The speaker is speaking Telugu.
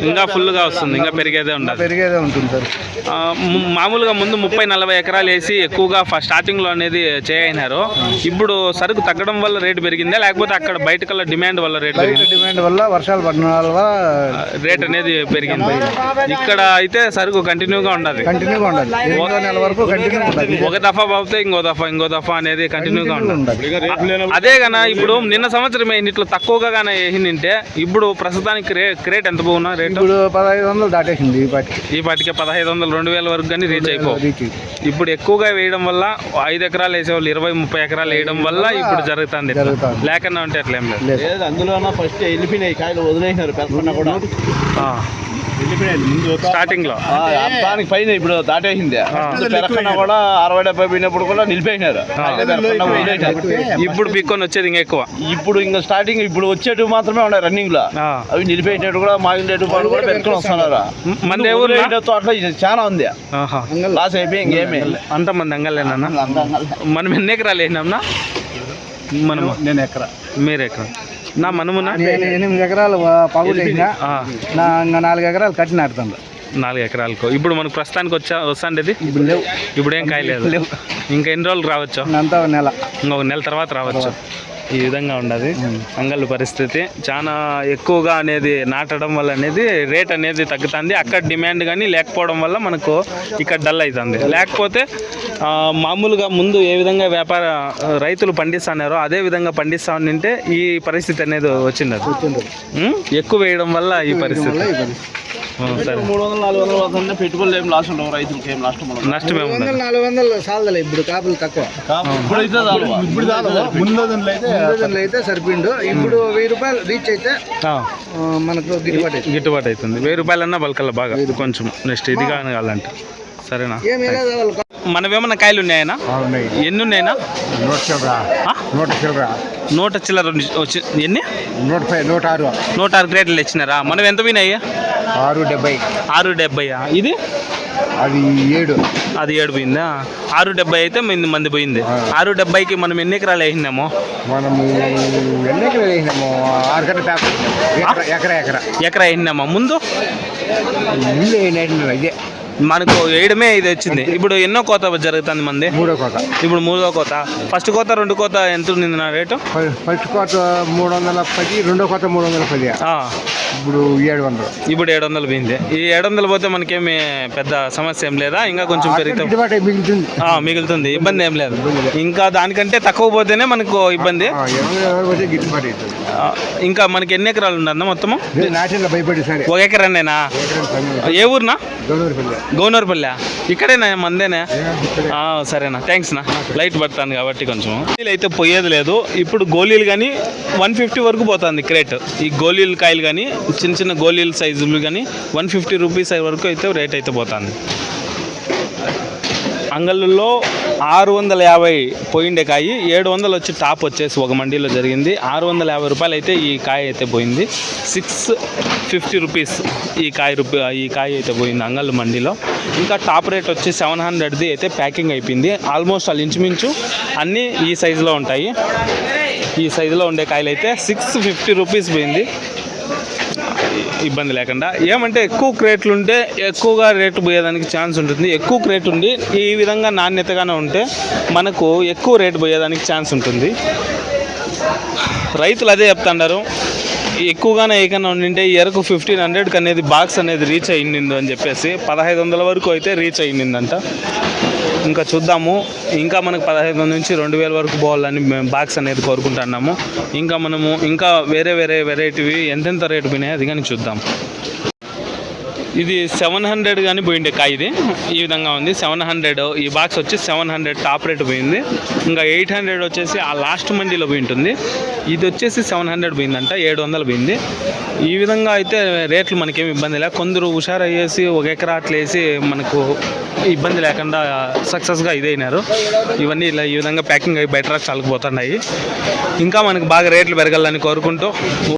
ఇంకా ఫుల్గా వస్తుంది, ఇంకా పెరిగేదే ఉంటుంది సార్. మామూలుగా ముందు 30-40 ఎకరాలు వేసి ఎక్కువగా స్టార్టింగ్లో అనేది చేయన్నారు. ఇప్పుడు సరుకు తగ్గడం వల్ల రేటు పెరిగిందా, లేకపోతే అక్కడ బయట కల్లా డిమాండ్ వల్ల డిమాండ్ వల్ల వర్షాలు పడిన వల్ల రేట్ అనేది పెరిగింది? ఇక్కడ అయితే సరుకు కంటిన్యూగా ఉండదు, నెల వరకు ఒక దఫా బాబుతే ఇంకో దఫా అనేది కంటిన్యూగా ఉండదు. అదే కన్నా ఇప్పుడు నిన్న సంవత్సరం ఇట్లా తక్కువగా కానీ వేసిందంటే ఇప్పుడు ప్రస్తుతానికి రేట్ ఎంత పోవునా? రేటు 1500 దాటేసింది. ఈ పాటికే 1500 2000 వరకు కానీ రీచ్ అయిపో. ఇప్పుడు ఎక్కువగా వేయడం వల్ల 5 ఎకరాలు వేసేవాళ్ళు 20-30 ఎకరాలు వేయడం వల్ల ఇప్పుడు జరుగుతుంది. లేకన్నా ఉంటే అట్లా ఏం లేదు. అందులో ఫస్ట్ వెళ్ళిపోయినాయి కాయలు, వదిలేసినారు పెద్దపన్న కూడా స్టార్టింగ్ లో దానికి పైన ఇప్పుడు దాటేసింది. పెరకన్నా కూడా 60-70 పోయినప్పుడు కూడా నిలిపేసినారు. ఇప్పుడు పిక్కొని వచ్చేది ఇంకా ఎక్కువ. ఇప్పుడు ఇంకా స్టార్టింగ్ ఇప్పుడు వచ్చేటివి మాత్రమే ఉన్నాయి రన్నింగ్ లో. అవి నిలిపేసినట్టు కూడా మాగినట్టు వాళ్ళు కూడా పెట్టుకుని వస్తున్నారు. మన ఊరు అట్లా చాలా ఉంది. లాస్ అయిపోయి ఇంకేమి అంతమంది అంగలేనా? మనం ఎన్ని ఎకరాలు వేసినాంనా? మనము నేను ఎకరా, మీరు ఎకరా. నా మనమునా 8 ఎకరాలు పగులు వేసిన, 4 ఎకరాలు కట్టి నాటుతాను. 4 ఎకరాలకు ఇప్పుడు మనకు ప్రస్తుతానికి వస్తాండేది ఇప్పుడు లేవు. ఇప్పుడు ఏం కాయలేదు. ఇంకా ఎన్ని రోజులు రావచ్చు? అంతా నెల, ఇంకొక నెల తర్వాత రావచ్చు. ఈ విధంగా ఉండదు అంగళ్ళ పరిస్థితి. చాలా ఎక్కువగా అనేది నాటడం వల్ల అనేది రేట్ అనేది తగ్గుతుంది. అక్కడ డిమాండ్ కానీ లేకపోవడం వల్ల మనకు ఇక్కడ డల్ అవుతుంది. లేకపోతే మామూలుగా ముందు ఏ విధంగా రైతులు పండిస్తున్నారో అదే విధంగా పండిస్తా ఉంటే ఈ పరిస్థితి అనేది వచ్చింది. ఎక్కువ వేయడం వల్ల ఈ పరిస్థితి. సరే 300-400 పెట్టుబడులు ఏం లాస్ ఉండవు, రైతులకి ఏం నష్టమే ఉంది. 400 సాలదలే ఇప్పుడు, కాపులు తక్కువ. ముందు అయితే సరిపోయిండు. ఇప్పుడు 1000 రూపాయలు రీచ్ అయితే మనకు గిట్టుబాటు అవుతుంది. 1000 రూపాయలన్నా బల్కల్లా బాగా కొంచెం నెక్స్ట్ ఇది కావాలంటే. సరేనా? మనమేమన్నా కాయలు ఉన్నాయనా? ఎన్ని ఉన్నాయనా? 100 చిల్లర వచ్చి ఎన్ని? 106 క్రేట్లు ఇచ్చినారా? మనం ఎంత పోయినాయి? 670. ఇది అది 7. అది 7 పోయిందా? 670 అయితే మంది పోయింది. 670కి మనం ఎన్ని ఎకరాలు వేసినాము? మనము ఎన్ని ఎకరాలు వేసినాము? 6 ఎకరా వేసినామా? ముందు ఇదే మనకు వేయడమే ఇది వచ్చింది. ఇప్పుడు ఎన్నో కోత జరుగుతుంది మంది? 3వ కోత. ఇప్పుడు 3వ కోత. ఫస్ట్ కోత 2 కోత ఎంత ఉంది నా రేటు? ఫస్ట్ కోత 310, 2వ కోత 310. ఇప్పుడు 700. ఇప్పుడు 700 పోయింది. ఈ 700 పోతే మనకేమి పెద్ద సమస్య ఏం లేదా? ఇంకా కొంచెం మిగులుతుంది, ఇబ్బంది ఏం లేదు. ఇంకా దానికంటే తక్కువ పోతేనే మనకు ఇబ్బంది. ఇంకా మనకి ఎన్ని ఎకరాలు ఉండన్నా మొత్తము? 1 ఎకరానేనా? ఏ ఊరునా? గౌనూరుపల్లె. ఇక్కడేనా మందేనా? సరేనా, థ్యాంక్స్ నా. లైట్ పడతాను కాబట్టి కొంచెం అయితే పోయేది లేదు. ఇప్పుడు గోళీలు కానీ 150 వరకు పోతుంది క్రేట్. ఈ గోళీలు కాయలు కానీ చిన్న గోళీల సైజులు కానీ 150 రూపీస్ వరకు అయితే రేట్ అయితే పోతుంది. అంగళ్ళలో 650 పోయిండే కాయ, 700 వచ్చి టాప్ వచ్చేసి ఒక మండీలో జరిగింది. 650 రూపాయలు అయితే ఈ కాయ అయితే పోయింది. 650 రూపీస్ ఈ కాయ అయితే పోయింది అంగళ్ళు మండీలో. ఇంకా టాప్ రేట్ వచ్చి 700ది అయితే ప్యాకింగ్ అయిపోయింది. ఆల్మోస్ట్ వాళ్ళు ఇంచుమించు అన్నీ ఈ సైజులో ఉంటాయి. ఈ సైజులో ఉండే కాయలు అయితే 650 రూపీస్ పోయింది, ఇబ్బంది లేకుండా. ఏమంటే ఎక్కువ క్రేట్లు ఉంటే ఎక్కువగా రేటు పోయేదానికి ఛాన్స్ ఉంటుంది. ఎక్కువ క్రేట్ ఉండి ఈ విధంగా నాణ్యతగానే ఉంటే మనకు ఎక్కువ రేటు పోయేదానికి ఛాన్స్ ఉంటుంది. రైతులు అదే చెప్తున్నారు, ఎక్కువగానే ఏకన్నా ఉండింటే ఎరకు 1500కి అనేది బాక్స్ అనేది రీచ్ అయ్యింది అని చెప్పేసి 1500 వరకు అయితే రీచ్ అయ్యిందంట. ఇంకా చూద్దాము. ఇంకా మనకు 1500 నుంచి 2000 వరకు పోవాలని బాక్స్ అనేది కోరుకుంటున్నాము. ఇంకా మనము ఇంకా వేరే వెరైటీవి ఎంతెంత రేటు పోయినాయి అది కానీ చూద్దాం. ఇది 700 కానీ పోయిండే కాయ. ఇది ఈ విధంగా ఉంది 700. ఈ బాక్స్ వచ్చి 700 టాప్ రేట్ పోయింది. ఇంకా 800 వచ్చేసి ఆ లాస్ట్ మండీలో పోయి ఉంటుంది. ఇది వచ్చేసి 700 పోయిందంట, 700 పోయింది. ఈ విధంగా అయితే రేట్లు మనకేమి ఇబ్బంది లేదు. కొందరు హుషారు అయ్యేసి 1 ఎకరా అట్లా వేసి మనకు ఇబ్బంది లేకుండా సక్సెస్గా ఇదైనారు. ఇవన్నీ ఇలా ఈ విధంగా ప్యాకింగ్ అయ్యి బయట రాష్ట్రాలకు పోతున్నాయి. ఇంకా మనకు బాగా రేట్లు పెరగాలని కోరుకుంటూ